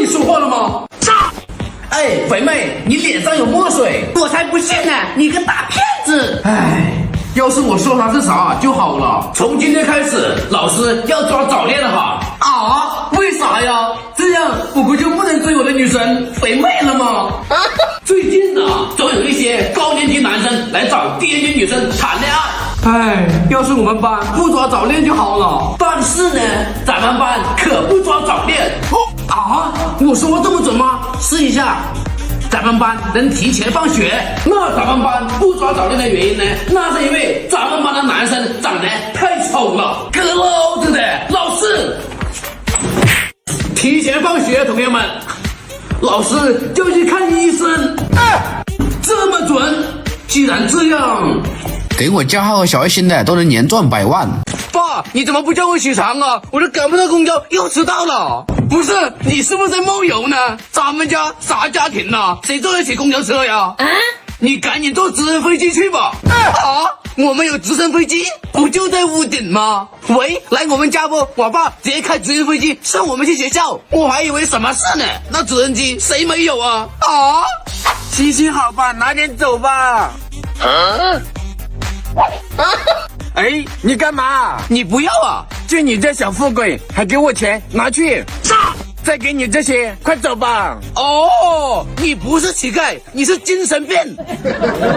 你说话了吗？杀！哎，肥妹，你脸上有墨水。我才不信呢！你个大骗子！哎，要是我说他是傻就好了。从今天开始，老师要抓早恋了哈。啊？为啥呀？这样我不就不能追我的女神肥妹了吗？最近啊，总有一些高年级男生来找低年级女生谈恋爱。哎，要是我们班不抓早恋就好了。但是呢，咱们班可不抓早恋。啊？我说这么准吗？试一下。咱们班能提前放学，那咱们班不抓早恋的原因呢？那是因为咱们班的男生长得太丑了，咯喽着的。老师，提前放学，同学们，老师就去看医生。这么准？既然这样，给我加号和小爱心的都能年赚100万。爸，你怎么不叫我起床啊？我都赶不到公交，又迟到了。不是，你是不是在梦游呢？咱们家啥家庭呢？谁坐得起公交车呀？你赶紧坐直升飞机去吧。我们有直升飞机，不就在屋顶吗？喂，来我们家不？我爸直接开直升飞机送我们去学校，我还以为什么事呢？那直升机谁没有啊？心情好吧，拿点走吧。哎，你干嘛？你不要啊！就你这小富贵，还给我钱，拿去。再给你这些，快走吧。哦，你不是乞丐，你是精神病。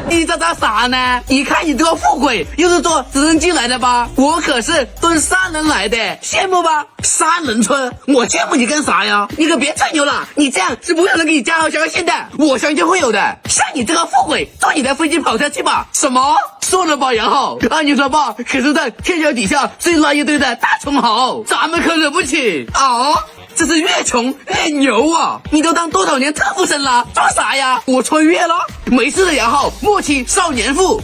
你这咋傻呢？一看你这个富贵，又是坐直升机来的吧？我可是蹲3人来的，羡慕吧？3人车，我羡慕你干啥呀？你可别吹牛了，你这样是不会有人给你加号小微信的。我相信会有的。像你这个富贵，坐你的飞机跑车去吧。什么？算了吧，杨浩，按你说吧，可是在天桥底下睡垃圾堆的大葱豪，咱们可惹不起啊！这是越穷越牛啊！你都当多少年特富生了，装啥呀？我穿越了，没事的杨浩，莫欺少年富。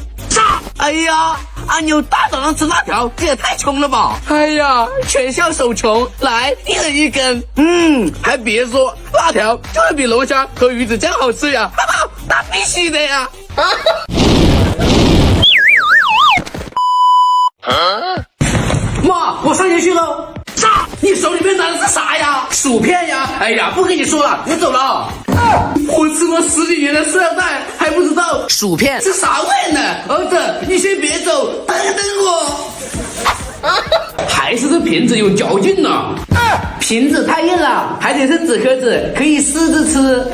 哎呀，阿牛大早上吃辣条，这也太穷了吧！哎呀，全校首穷，来一人一根。还别说，辣条就是比龙虾和鱼子酱好吃呀！那必须的呀！妈，我上学去了。你手里面拿的是啥呀？薯片呀！哎呀，不跟你说了，我走了。我吃了10几年的塑料袋，还不知道薯片是啥味呢？儿子，你先别走，等等我。还是这瓶子有嚼劲呢。瓶子太硬了，还得是纸壳子，可以撕着吃，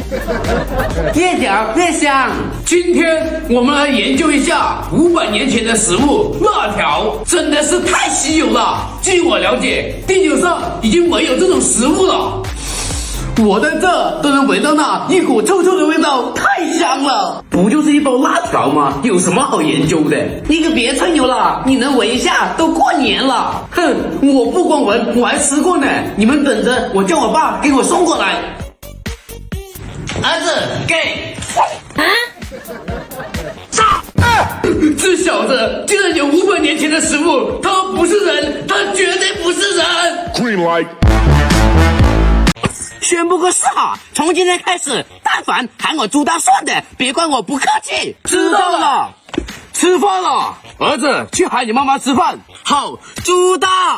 越嚼越香。今天我们来研究一下500年前的食物辣条，真的是太稀有了。据我了解，地球上已经没有这种食物了。我在这都能闻到那一股臭臭的味道，太香了！不就是一包辣条吗？有什么好研究的？你可别吹牛了，你能闻一下都过年了。哼，我不光闻，我还吃过呢。你们等着，我叫我爸给我送过来。儿子，给。这小子竟然有500年前的食物，他不是人，他绝对不是人。Green light。宣布个事哈，从今天开始，但凡喊我猪大蒜的，别怪我不客气。知道了，吃饭了，儿子，去喊你妈妈吃饭。好，猪大。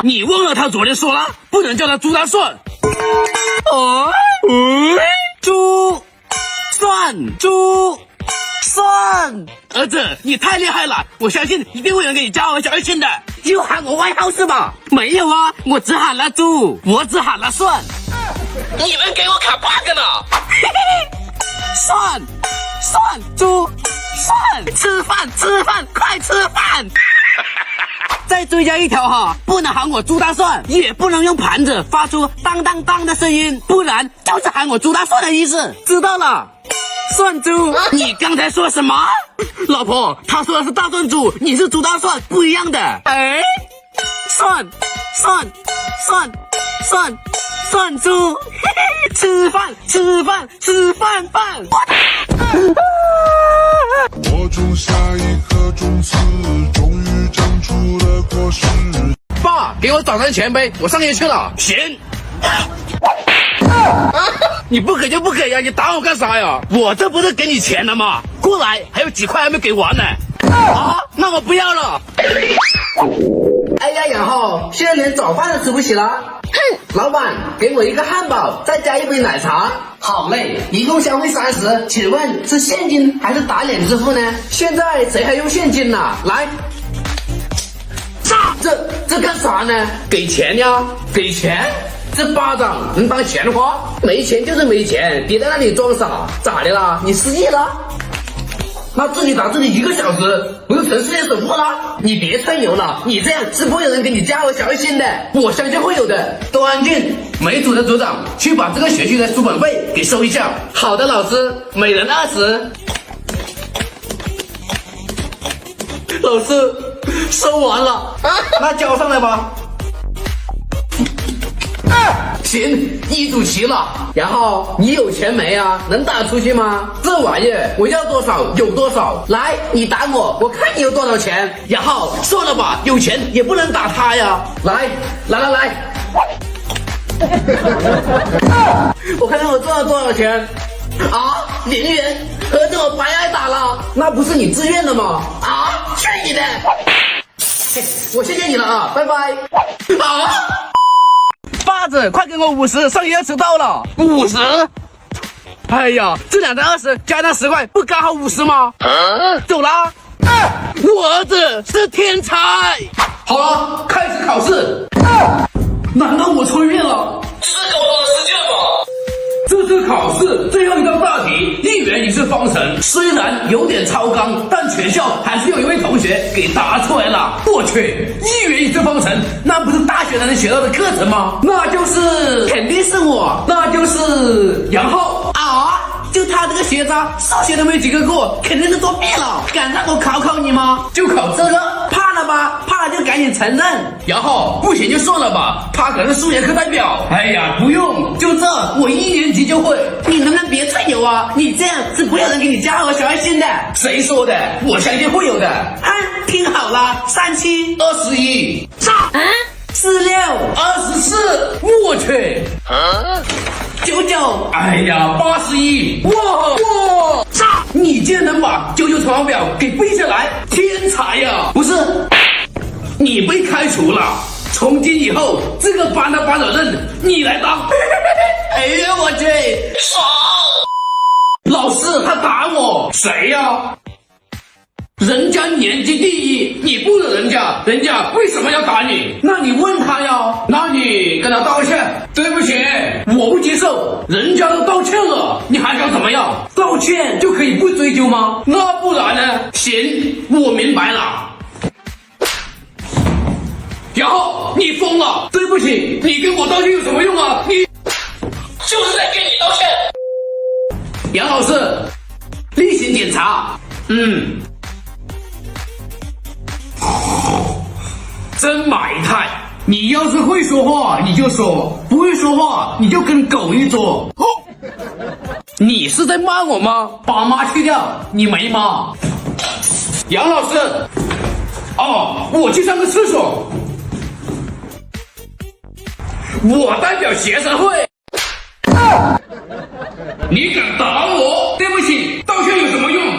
你忘了他昨天说了，不能叫他猪大蒜。猪蒜猪蒜。儿子，你太厉害了，我相信一定会有人给你加号小微信的。又喊我外号是吧？没有啊，我只喊了猪，我只喊了蒜。你们给我卡 bug 呢！蒜猪蒜，吃饭，快吃饭！再追加一条哈，不能喊我猪大蒜，也不能用盘子发出当当当的声音，不然就是喊我猪大蒜的意思。知道了。蒜猪，你刚才说什么？老婆，他说的是大蒜猪，你是猪大蒜，不一样的。哎，蒜猪，吃饭。我种下一颗种子，终于长出了果实。爸，给我早餐钱呗，我上学去了。行。你不给就不给呀，你打我干啥呀？我这不是给你钱了吗？过来，还有几块还没给完呢。那我不要了。哎呀，杨浩，现在连早饭都吃不起了。哼，老板，给我一个汉堡，再加一杯奶茶。好嘞，一共消费30，请问是现金还是打脸支付呢？现在谁还用现金呢？来，这干啥呢？给钱呀，给钱。这巴掌能当钱花？没钱就是没钱，别在那里装傻。咋的啦？你失忆了？那自己打自己1个小时，不是成世界首富了？你别吹牛了，你这样是不会有人给你加我小一心的，我相信会有的。都安静，每组的组长去把这个学期的书本费给收一下。好的，老师，每人20。老师，收完了，那交上来吧。行，一组齐了。然后你有钱没啊？能打出去吗？这玩意儿我要多少有多少。来，你打我，我看你有多少钱。然后算了吧，有钱也不能打他呀。来，我看看我赚了多少钱。啊，0元，合着我白挨打了？那不是你自愿的吗？啊，去你的！嘿，我谢谢你了啊，拜拜。啊！爸子，快给我50，上学要迟到了。50？哎呀，这2张20加上10块，不刚好50吗？走啦！我儿子是天才。好了，开始考试。难道我穿越了？是给我多时间吗？这次考试最后一道大题，1元1次方程，虽然有点超纲，但全校还是有一位同学给答出来了。我去，1元1次方程，那不是大学才能学到的课程吗？那就是肯定是我，那就是杨浩啊！就他这个学渣，数学都没几个过，肯定是作弊了。敢让我考考你吗？就考这个，怕了吧？怕了就赶紧承认。然后不行就算了吧，他可是数学课代表。哎呀，不用，就这，我1年级就会。你能不能别吹牛啊？你这样是不会有人给你加我小爱心的。谁说的？我相信会有的。哼，听好了，37、21、46、24，我去。99，哎呀，81，哇！你竟然能把99乘法表给背下来，天才呀！不是，你被开除了，从今以后这个班的班主任你来当。哎呀，我去，爽！老师他打我，谁呀？人家年级第一，你不惹人家，人家为什么要打你？那你问他呀，那你跟他道歉。对不起，我不接受，人家都道歉了，你还想怎么样？道歉就可以不追究吗？那不然呢？行，我明白了。然后你疯了，对不起，你跟我道歉有什么用啊？你就是在跟你道歉。杨老师，例行检查，真埋汰！你要是会说话你就说，不会说话你就跟狗一桌。你是在骂我吗？把妈去掉，你没妈。杨老师，哦，我去上个厕所。我代表学生会。你敢打我？对不起，道歉有什么用？